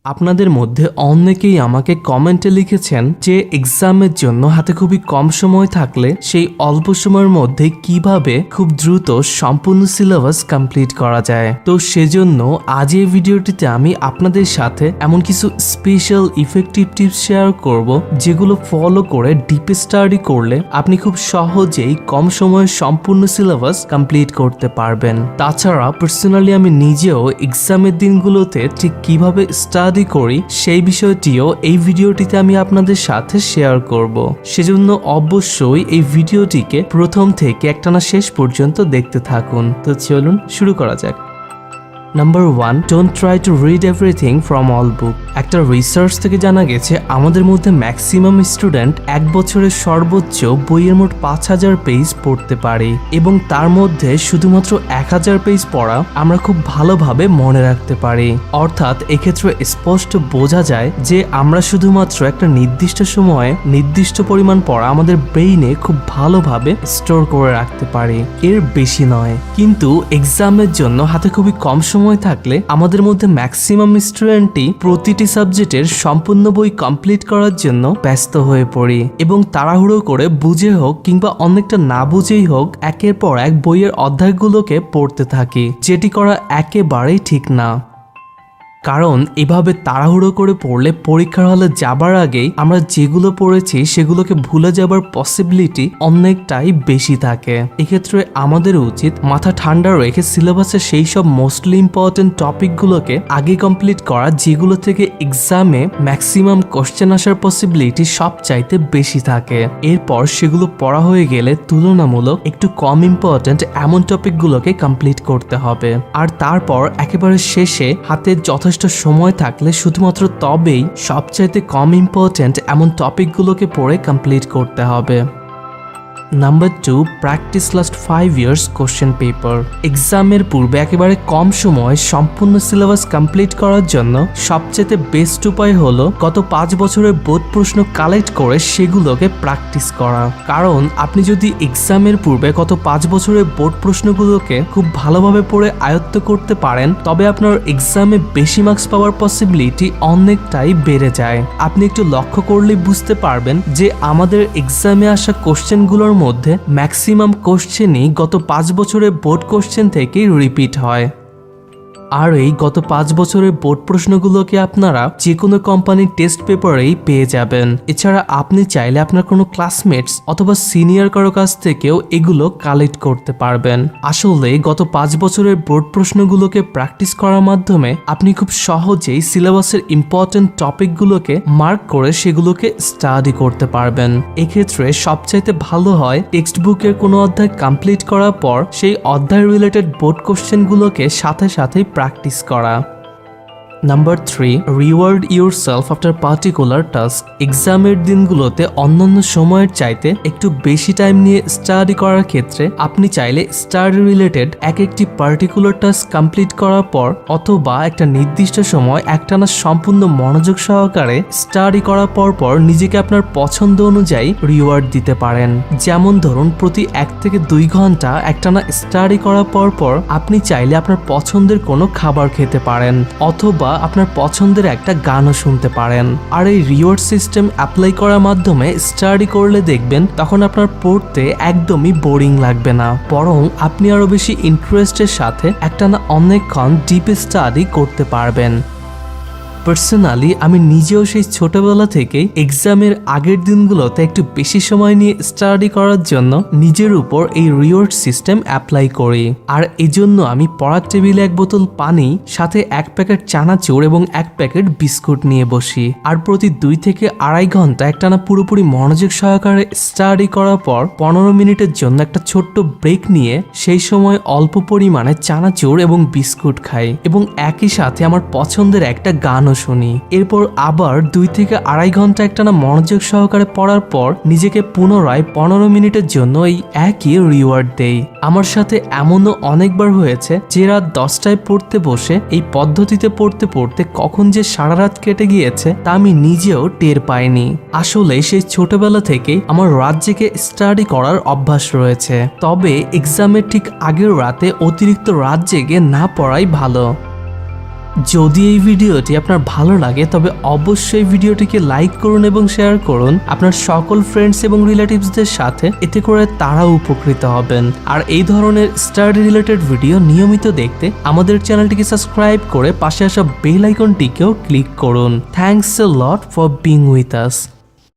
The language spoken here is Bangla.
আপনাদের মধ্যে অনেকেই আমাকে কমেন্টে লিখেছেন যে এক্সামের জন্য হাতে খুবই কম সময় থাকলে সেই অল্প সময়ের মধ্যে কিভাবে খুব দ্রুত সম্পূর্ণ সিলেবাস কমপ্লিট করা যায়। তো সেজন্য আজ এই ভিডিওটিতে আমি আপনাদের সাথে এমন কিছু স্পেশাল ইফেক্টিভ টিপস শেয়ার করব যেগুলো ফলো করে ডিপ স্টাডি করলে আপনি খুব সহজেই কম সময়ে সম্পূর্ণ সিলেবাস কমপ্লিট করতে পারবেন। তাছাড়া পার্সোনালি আমি নিজেও এক্সামের দিনগুলোতে ঠিক কিভাবে স্টাডি করি সেই বিষয়টিও এই ভিডিওটিতে আমি আপনাদের সাথে শেয়ার করব। সেজন্য অবশ্যই এই ভিডিওটিকে প্রথম থেকে একটানা শেষ পর্যন্ত দেখতে থাকুন। তো চলুন শুরু করা যাক। Number 1, don't try to read everything from all বুক। একটা রিসার্চ থেকে জানা গেছে আমাদের মধ্যে ম্যাক্সিমাম স্টুডেন্ট এক বছরের সর্বোচ্চ বইয়ের মোট 5000 পেজ পড়তে পারে এবং তার মধ্যে শুধুমাত্র 1000 পেজ পড়া আমরা খুব ভালোভাবে মনে রাখতে পারি। অর্থাৎ এক্ষেত্রে স্পষ্ট বোঝা যায় যে আমরা শুধুমাত্র একটা নির্দিষ্ট সময়ে নির্দিষ্ট পরিমাণ পড়া আমাদের ব্রেইনে খুব ভালোভাবে স্টোর করে রাখতে পারি, এর বেশি নয়। কিন্তু এক্সামের জন্য হাতে খুবই কম সময় থাকলে আমাদের মধ্যে ম্যাক্সিমাম স্টুডেন্টই প্রতিটি সাবজেক্টের সম্পূর্ণ বই কমপ্লিট করার জন্য ব্যস্ত হয়ে পড়ি এবং তাড়াহুড়ো করে বুঝে হোক কিংবা অনেকটা না বুঝেই হোক একের পর এক বইয়ের অধ্যায়গুলোকে পড়তে থাকি, যেটি করা একেবারেই ঠিক না। কারণ এভাবে তাড়াহুড়ো করে পড়লে পরীক্ষার হলে যাবার আগেই আমরা যেগুলো পড়েছি সেগুলোকে ভুলে যাবার পসিবিলিটি অনেকটাই বেশি থাকে। এক্ষেত্রে আমাদের উচিত মাথা ঠান্ডা রেখে সিলেবাসের সেই সব মোস্টলি ইম্পর্টেন্ট টপিকগুলোকে আগে কমপ্লিট করা যেগুলো থেকে এক্সামে ম্যাক্সিমাম কোশ্চেন আসার পসিবিলিটি সব চাইতে বেশি থাকে। এরপর সেগুলো পড়া হয়ে গেলে তুলনামূলক একটু কম ইম্পর্টেন্ট এমন টপিকগুলোকে কমপ্লিট করতে হবে। আর তারপর একেবারে শেষে হাতে যথেষ্ট সময় থাকলে শুধুমাত্র তবেই সবচাইতে কম ইম্পর্টেন্ট এমন টপিকগুলোকে পড়ে কমপ্লিট করতে হবে। Number 2, practice last 5 years question paper. এক্সামের পূর্বে একেবারে কম সময়ে সম্পূর্ণ সিলেবাস কমপ্লিট করার জন্য সবচেয়ে বেস্ট উপায় হলো গত 5 বছরের বোর্ড প্রশ্ন কালেক্ট করে সেগুলোকে প্র্যাকটিস করা। কারণ আপনি যদি এক্সামের পূর্বে গত 5 বছরের বোর্ড প্রশ্নগুলোকে খুব ভালোভাবে পড়ে আয়ত্ত করতে পারেন তবে আপনার এক্সামে বেশি মার্কস পাওয়ার পসিবিলিটি অনেকটাই বেড়ে যায়। আপনি একটু লক্ষ্য করলেই বুঝতে পারবেন যে আমাদের এক্সামে আসা কোশ্চেনগুলোর মধ্যে ম্যাক্সিমাম কোশ্চেনই গত 5 বছরের বোর্ড কোশ্চেন থেকেই রিপিট হয়। আর এই গত 5 বছরের বোর্ড প্রশ্নগুলোকে আপনারা যে কোনো কোম্পানির টেস্ট পেপারেই পেয়ে যাবেন। এছাড়া আপনি চাইলে আপনার কোনো ক্লাসমেটস অথবা সিনিয়র কারো কাছ থেকেও এগুলো কালেক্ট করতে পারবেন। আসলে গত 5 বছরের বোর্ড প্রশ্নগুলোকে প্র্যাকটিস করার মাধ্যমে আপনি খুব সহজেই সিলেবাসের ইম্পর্টেন্ট টপিকগুলোকে মার্ক করে সেগুলোকে স্টাডি করতে পারবেন। এক্ষেত্রে সবচাইতে ভালো হয় টেক্সট বুকের কোনো অধ্যায় কমপ্লিট করার পর সেই অধ্যায় রিলেটেড বোর্ড কোশ্চেনগুলোকে সাথে সাথেই প্র্যাকটিস করা। Number 3, reward yourself after particular task. এক্সামের দিনগুলোতে অন্যান্য সময়ের চাইতে একটু বেশি টাইম নিয়ে স্টাডি করার ক্ষেত্রে আপনি চাইলে স্টাডি রিলেটেড একটি পার্টিকুলার টাস্ক কমপ্লিট করার পর অথবা একটা নির্দিষ্ট সময় একটানা সম্পূর্ণ মনোযোগ সহকারে স্টাডি করার পর নিজেকে আপনার পছন্দ অনুযায়ী রিওয়ার্ড দিতে পারেন। যেমন ধরুন প্রতি 1 থেকে 2 ঘন্টা একটানা স্টাডি করার পর আপনি চাইলে আপনার পছন্দের কোনো খাবার খেতে পারেন অথবা আপনার পছন্দের একটা গানও শুনতে পারেন। আর এই রিওয়ার্ড সিস্টেম অ্যাপ্লাই করার মাধ্যমে স্টাডি করলে দেখবেন তখন আপনার পড়তে একদমই বোরিং লাগবে না, বরং আপনি আরো বেশি ইন্টারেস্টের সাথে একটানা অনেকক্ষণ ডিপ স্টাডি করতে পারবেন। পার্সোনালি আমি নিজেও সেই ছোটবেলা থেকেই এক্সামের আগের দিনগুলোতে একটু বেশি সময় নিয়ে স্টাডি করার জন্য নিজের উপর এই রিওয়ার্ড সিস্টেম অ্যাপ্লাই করি। আর এজন্য আমি পড়ার টেবিলে 1 বোতল পানি, সাথে 1 প্যাকেট চানাচুর এবং 1 প্যাকেট বিস্কুট নিয়ে বসি। আর প্রতি 2 থেকে 2.5 ঘন্টা একটানা পুরোপুরি মনোযোগ সহকারে স্টাডি করার পর 15 মিনিটের জন্য একটা ছোট্ট ব্রেক নিয়ে সেই সময় অল্প পরিমাণে চানাচুর এবং বিস্কুট খাই এবং একই সাথে আমার পছন্দের একটা গান শুনি। এরপর আবার 2 থেকে 2.5 ঘন্টা একটানা মনোযোগ সহকারে পড়ার পর নিজেকে পুনরায় 15 মিনিটের জন্য এই একই রিওয়ার্ড দেই। আমার সাথে এমনও অনেকবার হয়েছে যে রাত 10টায় পড়তে বসে এই পদ্ধতিতে পড়তে পড়তে কখন যে সারা রাত কেটে গিয়েছে তা আমি নিজেও টের পাইনি। আসলে সেই ছোটবেলা থেকেই আমার রাত জেগে স্টাডি করার অভ্যাস রয়েছে, তবে এক্সামের ঠিক আগের রাতে অতিরিক্ত রাত জেগে না পড়াই ভালো। যদি এই ভিডিওটি আপনার ভালো লাগে তবে অবশ্যই ভিডিওটিকে লাইক করুন এবং শেয়ার করুন আপনার সকল ফ্রেন্ডস এবং রিলেটিভসদের সাথে, এতে করে তারাও উপকৃত হবেন। আর এই ধরনের স্টাডি রিলেটেড ভিডিও নিয়মিত দেখতে আমাদের চ্যানেলটিকে সাবস্ক্রাইব করে পাশে আসা বেল আইকনটিকেও ক্লিক করুন। Thanks a lot for being with us.